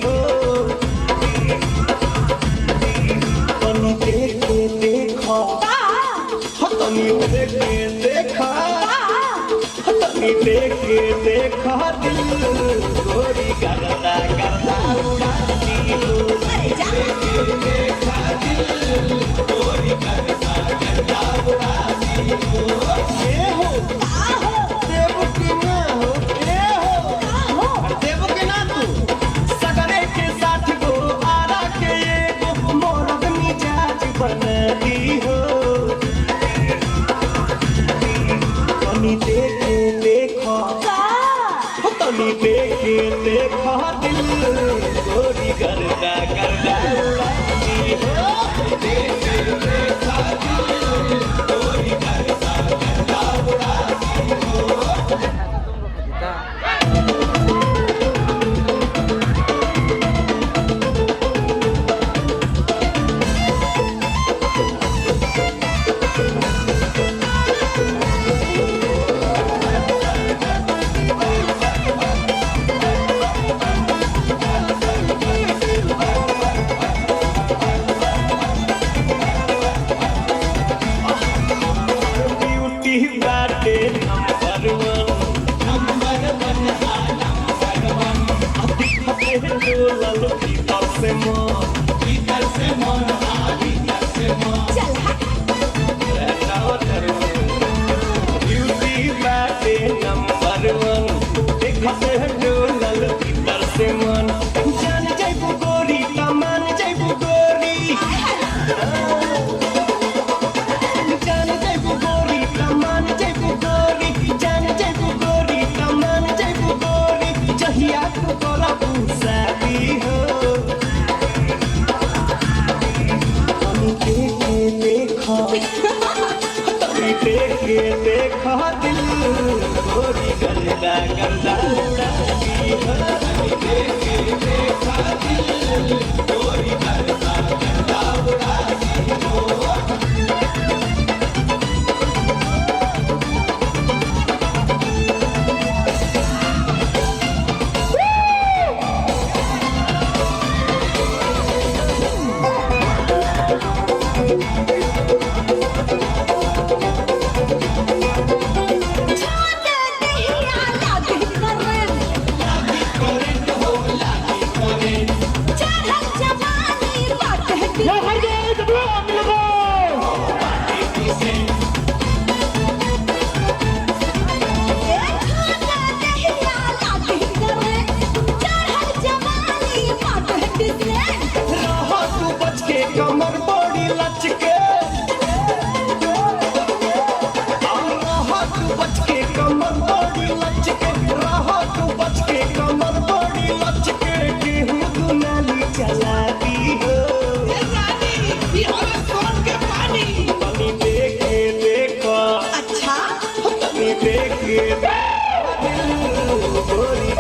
हो। तनी देख के देखा तनी देख के देखा तनी देख के देखा दिल गोरी करता करता उड़ाती हो। देख के देखा दिल गोरी करता करता उड़ाती हो। ये हो देव की ना हो ये हो देव के ना तू सगरे के साथ गो आरा के एगो मोरग मिजाज बनती हो। तनी देख के देखा तनी देख के देखा दिल गोरी करता करता उड़ाती हो। देख के देखा दिल गोरी करता करता उड़ाती हो। बाटे नंबर वन डोलल भीतर से मन ब्यूटी बाटे नंबर वन देखते डोलल भीतर से मन। जान जाइबू गोरी तमान जाइबू गोरी जान जाइबू गोरी तमान जाइबू गोरी जान जाइबू गोरी तमान जाइबू गोरी जहिया को करबू शादी हो। तनी देख के देखा तनी देख के देखा दिल गोरी करता करता उड़ाती हो। तनी देख के देखा दिल गोरी करता करता उड़ाती हो। कमर बड़ी लचके तू बच के कमर बड़ी लचके तू बच के कमर बड़ी लचके गेहूं दुनाली चलाती हो। तनी देख के देखा अच्छा तनी देख के दिल गोरी